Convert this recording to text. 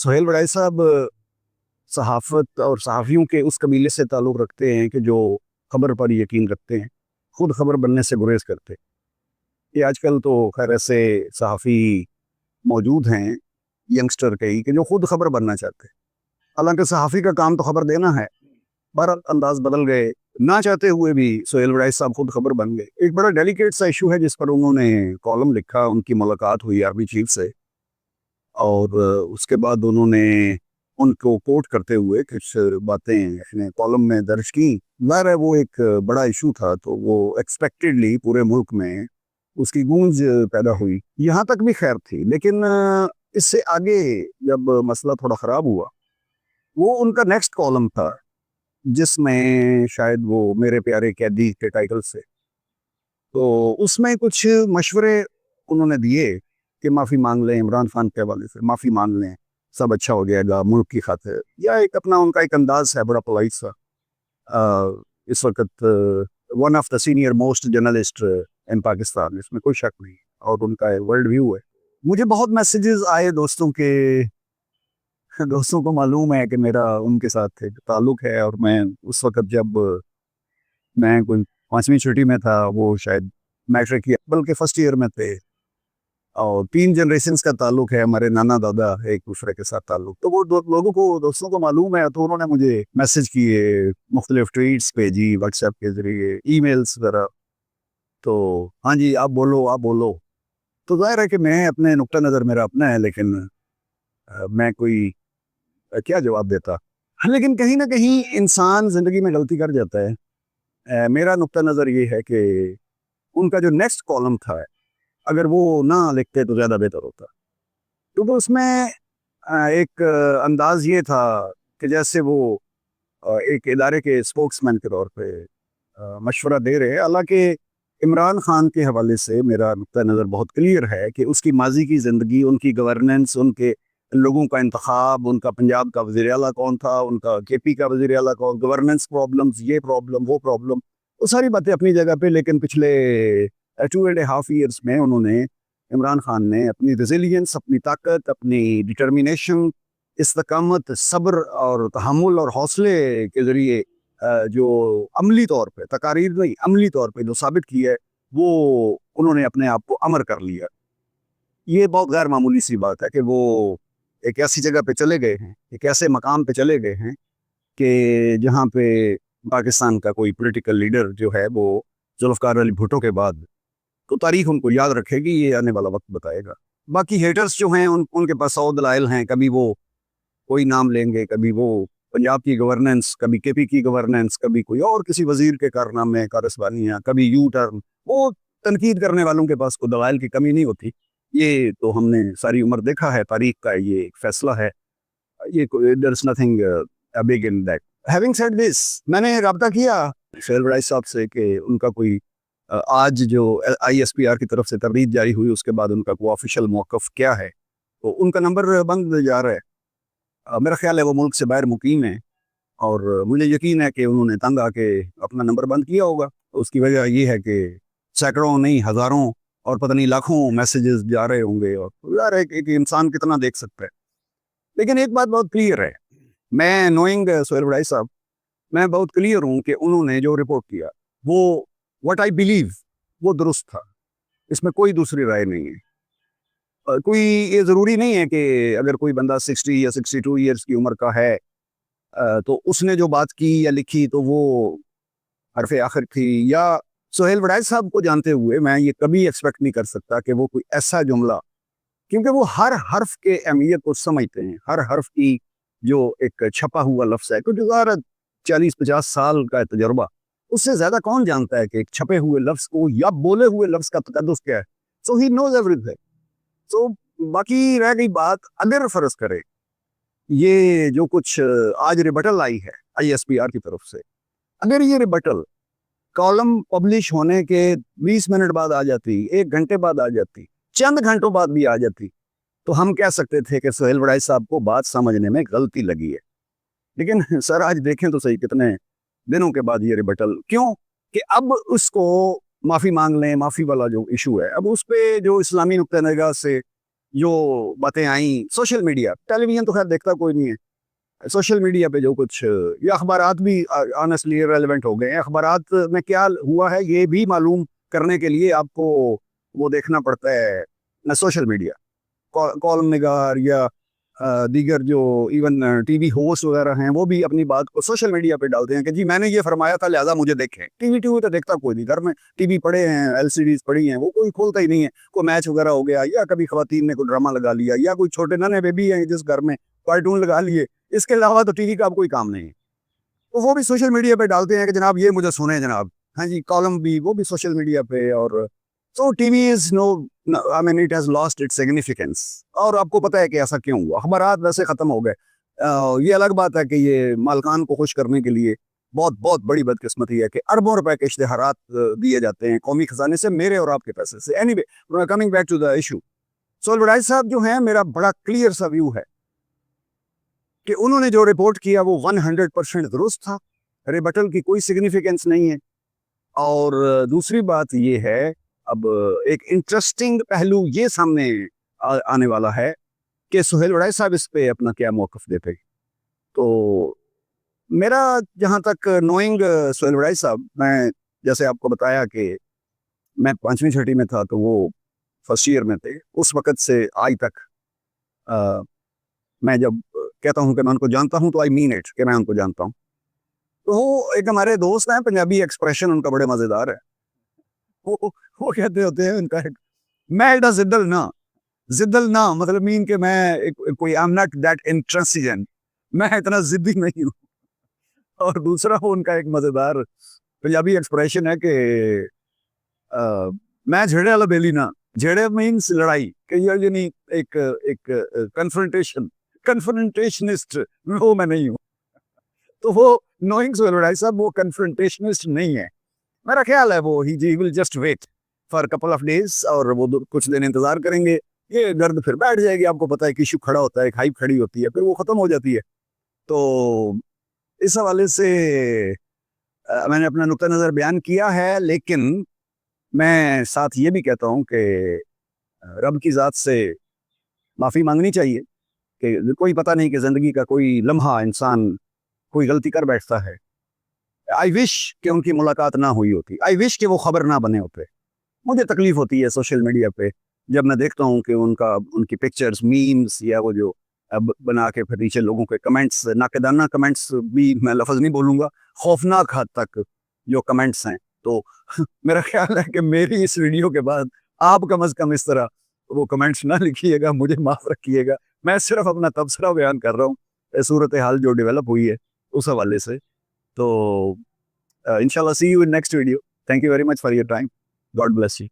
सुहेल वड़ाई साहब सहाफ़त और सहाफ़ियों के उस कबीले से ताल्लुक़ रखते हैं कि जो ख़बर पर यकीन रखते हैं, ख़ुद ख़बर बनने से गुरेज़ करते हैं। ये आजकल तो खैर ऐसे सहाफ़ी मौजूद हैं, यंगस्टर कई, कि जो ख़ुद ख़बर बनना चाहते हैं। हालांकि सहाफ़ी का काम तो ख़बर देना है, बहरहाल अंदाज़ बदल गए, ना चाहते हुए भी सुहेल वड़ाई साहब ख़ुद ख़बर बन गए। एक बड़ा डेलिकेट सा इशू है जिस पर उन्होंने कॉलम लिखा, उनकी मुलाकात हुई आर्मी चीफ से, और उसके बाद उन्होंने उनको कोट करते हुए कुछ बातें अपने कॉलम में दर्ज की। ज़ाहिर है वो एक बड़ा इशू था, तो वो एक्सपेक्टेडली पूरे मुल्क में उसकी गूंज पैदा हुई। यहाँ तक भी खैर थी, लेकिन इससे आगे जब मसला थोड़ा ख़राब हुआ, वो उनका नेक्स्ट कॉलम था जिसमें शायद वो मेरे प्यारे कैदी के टाइटल से, तो उसमें कुछ मशवरे उन्होंने दिए कि माफ़ी मांग लें, इमरान खान के हवाले से माफ़ी मांग लें, सब अच्छा हो जाएगा मुल्क की खातिर, या एक अपना उनका एक अंदाज़ है बड़ा पोलाइट सा। इस वक्त one of the senior most journalist इन पाकिस्तान, इसमें कोई शक नहीं, और उनका वर्ल्ड व्यू है। मुझे बहुत मैसेजेस आए दोस्तों के, दोस्तों को मालूम है कि मेरा उनके साथ एक ताल्लुक़ है, और मैं उस वक्त जब मैं कोई 5वीं छुट्टी में था, वो शायद मैट्रिक या बल्कि फर्स्ट ईयर में थे, और 3 जनरेशन्स का ताल्लुक़ है, हमारे नाना दादा एक दूसरे के साथ ताल्लुक़, तो वो लोगों को, दोस्तों को मालूम है, तो उन्होंने मुझे मैसेज किए, मुख्तलिफ ट्वीट्स भेजी, व्हाट्सएप के ज़रिए, ईमेल्स वगैरह। तो हाँ जी, आप बोलो, आप बोलो। तो ज़ाहिर है कि मैं अपने नुक्ता नज़र मेरा अपना है, लेकिन मैं कोई क्या जवाब देता। हाँ, लेकिन कहीं ना कहीं इंसान ज़िंदगी में गलती कर जाता है। मेरा नुक्ता नज़र ये है कि उनका जो नेक्स्ट कॉलम था, अगर वो ना लिखते तो ज़्यादा बेहतर होता, क्योंकि उसमें एक अंदाज़ ये था कि जैसे वो एक इदारे के स्पोक्समैन के तौर पे मशवरा दे रहे हैं। हालांकि इमरान खान के हवाले से मेरा नुक्ता नज़र बहुत क्लियर है कि उसकी माजी की ज़िंदगी, उनकी गवर्नेंस, उनके लोगों का इंतखाब, उनका पंजाब का वज़ीर आला कौन था, उनका केपी का वज़ीर आला कौन, गवर्नेंस प्रॉब्लम्स, ये प्रॉब्लम, वो प्रॉब्लम, वो सारी बातें अपनी जगह पे। लेकिन पिछले 2.5 ईयर्स में उन्होंने, इमरान खान ने अपनी रेजिलियंस, अपनी ताकत, अपनी डिटर्मिनेशन, इस्तकामत, सब्र और तहम्मुल और हौसले के ज़रिए जो अमली तौर पे, तकारीर नहीं, अमली तौर पे जो साबित किया है, वो उन्होंने अपने आप को अमर कर लिया। ये बहुत गैर मामूली सी बात है कि वो एक ऐसी जगह पे चले गए हैं, एक ऐसे मकाम पे चले गए हैं कि जहाँ पे पाकिस्तान का कोई पॉलिटिकल लीडर जो है, वो जुल्फ़िकार अली भुट्टो के बाद, तो तारीख उनको याद रखेगी, ये आने वाला वक्त बताएगा। बाकी हेटर्स जो हैं, उनके पास 100 दलाइल हैं, कभी वो कोई नाम लेंगे, कभी वो पंजाब की गवर्नेंस, कभी केपी की गवर्नेंस, कभी कोई और किसी वजीर के कारनामे, कारस्बानियाँ, कभी यू टर्न। वो तनकीद करने वालों के पास कोई दलाइल की कमी नहीं होती, ये तो हमने सारी उम्र देखा है, तारीख का ये एक फैसला है, ये there is nothing big in that. Having said this, मैंने राब्ता किया सुहेल वड़ाई साहब से कि उनका कोई आज जो ISPR की तरफ से तबरीद जारी हुई, उसके बाद उनका कोई ऑफिशियल मौक़िफ़ क्या है। तो उनका नंबर बंद जा रहा है। मेरा ख्याल है वो मुल्क से बाहर मुकीम है, और मुझे यकीन है कि उन्होंने तंग आके अपना नंबर बंद किया होगा। तो उसकी वजह ये है कि सैकड़ों नहीं, हज़ारों और पता नहीं लाखों मैसेजेस जा रहे होंगे, और यार एक इंसान कितना देख सकता है। लेकिन एक बात बहुत क्लियर है, मैं नोइंग सुहेल वड़ाई साहब, मैं बहुत क्लियर हूँ कि उन्होंने जो रिपोर्ट किया, वो व्हाट आई बिलीव, वो दुरुस्त था, इसमें कोई दूसरी राय नहीं है। कोई ये ज़रूरी नहीं है कि अगर कोई बंदा 60 या 62 ईयर्स की उम्र का है, तो उसने जो बात की या लिखी तो वो हरफ आखिर थी। या सुहेल वड़ाई साहब को जानते हुए मैं ये कभी एक्सपेक्ट नहीं कर सकता कि वो कोई ऐसा जुमला, क्योंकि वो हर हर्फ के अहमियत को समझते हैं, हर हर्फ की जो एक छपा हुआ लफ्ज़ है, क्योंकि ज़ाहिर 40-50 साल का तजर्बा, उससे ज़्यादा कौन जानता है कि एक छपे हुए लफ्ज़ को या बोले हुए लफ्ज़ का तकद्दुस क्या है। सो ही नोज एवरीथिंग। तो बाकी रह गई बात, अगर फ़र्ज़ करें ये जो कुछ आज रिबटल आई है ISPR की तरफ से, अगर ये रिबटल कॉलम पब्लिश होने के 20 मिनट बाद आ जाती, 1 घंटे बाद आ जाती, चंद घंटों बाद भी आ जाती, तो हम कह सकते थे कि सुहेल वड़ाई साहब को बात समझने में गलती लगी है। लेकिन सर आज देखें तो सही, कितने दिनों के बाद ये रिबटल, क्यों कि अब उसको माफ़ी मांग लें, माफ़ी वाला जो इशू है, अब उस पे जो इस्लामी नुक्ता निगाह से जो बातें आई सोशल मीडिया, टेलीविज़न तो खैर देखता कोई नहीं है, सोशल मीडिया पे जो कुछ ये अखबारात भी ऑनेस्टली रेलेवेंट हो गए हैं। अखबारात में क्या हुआ है ये भी मालूम करने के लिए आपको वो देखना पड़ता है सोशल मीडिया, कॉलम निगार या दीगर जो इवन टीवी होस्ट वगैरह हैं वो भी अपनी बात को सोशल मीडिया पे डालते हैं कि जी मैंने ये फरमाया था लिहाजा मुझे देखें। टीवी तो देखता कोई नहीं, घर में टीवी पड़े हैं, एलसीडीज पड़ी हैं, वो कोई खोलता ही नहीं है। कोई मैच वगैरह हो गया या कभी खवातीन ने कोई ड्रामा लगा लिया या कोई छोटे नन्हे बेबी हैं जिस घर में कार्टून लगा लिए, इसके अलावा तो टीवी का अब कोई काम नहीं है। तो वो भी सोशल मीडिया पे डालते हैं कि जनाब ये मुझे सुने जनाब, हाँ जी, कॉलम भी वो भी सोशल मीडिया पे। और so TV is no, I mean it has lost its significance. और आपको पता है कि ऐसा क्यों हुआ, अखबारात वैसे खत्म हो गए। ये अलग बात है कि ये मालकान को खुश करने के लिए बहुत बहुत बड़ी बदकिस्मती है कि अरबों रुपए के इश्तेहारात दिए जाते हैं कौमी खजाने से, मेरे और आपके पैसे से। Anyway coming back to the issue, Sohail वड़ाई साहब जो हैं, मेरा बड़ा क्लियर सा व्यू है कि उन्होंने जो रिपोर्ट किया वो 100% दुरुस्त था, रिबटल की कोई सिग्निफिकेंस नहीं है। और दूसरी बात ये है, अब एक इंटरेस्टिंग पहलू ये सामने आने वाला है कि सोहेल वड़ाई साहब इस पे अपना क्या मौक़िफ़ देते। तो मेरा जहाँ तक नोइंग सोहेल वड़ाई साहब, मैं जैसे आपको बताया कि मैं 5वीं छठी में था तो वो फर्स्ट ईयर में थे, उस वक़्त से आज तक मैं जब कहता हूँ कि मैं उनको जानता हूँ तो आई मीन इट कि मैं उनको जानता हूँ। तो वो एक हमारे दोस्त हैं, पंजाबी एक्सप्रेशन उनका बड़े मज़ेदार है। वो कहते होते हैं उनका एक, मैं एडा जिद्दल ना मतलब मीन के मैं कोई आई एम नॉट दैट इंट्रांसिजेंट, मैं इतना जिद्दी नहीं हूँ। और दूसरा वो उनका एक मज़ेदार पंजाबी एक्सप्रेशन है कि मैं झेड़े वाला बेली ना, झेड़े मीन्स लड़ाई कि यानी एक एक कन्फ्रंटेशनिस्ट, वो मैं नहीं हूँ। तो वो नोइंग सोहेल वड़ाई साहब वो कन्फ्रंटेशनिस्ट नहीं है, मेरा ख्याल है वो he will just wait for couple of days, और वो कुछ दिन इंतजार करेंगे, ये गर्द फिर बैठ जाएगी। आपको पता है कि इशू खड़ा होता है, एक हाइप खड़ी होती है, फिर वो ख़त्म हो जाती है। तो इस हवाले से मैंने अपना नुक्ता नज़र बयान किया है, लेकिन मैं साथ ये भी कहता हूँ कि रब की ज़ात से माफ़ी मांगनी चाहिए कि कोई पता नहीं कि ज़िंदगी का कोई लम्हा इंसान कोई गलती कर बैठता है। आई विश कि उनकी मुलाकात ना हुई होती, आई विश कि वो खबर ना बने होते। मुझे तकलीफ होती है सोशल मीडिया पे जब मैं देखता हूँ कि उनकी पिक्चर्स, मीम्स या वो जो बना के फिर नीचे लोगों के कमेंट्स, नाक़िदाना कमेंट्स भी मैं लफ्ज़ नहीं बोलूँगा, खौफनाक हद तक जो कमेंट्स हैं। तो मेरा ख्याल है कि मेरी इस वीडियो के बाद आप कम अज़ कम इस तरह वो कमेंट्स ना लिखिएगा, मुझे माफ़ रखिएगा। मैं सिर्फ अपना तबसरा बयान कर रहा हूँ, सूरत हाल जो डेवलप हुई है उस हवाले से। तो इंशाल्लाह see you in next video. Thank you very much for your time. God bless you.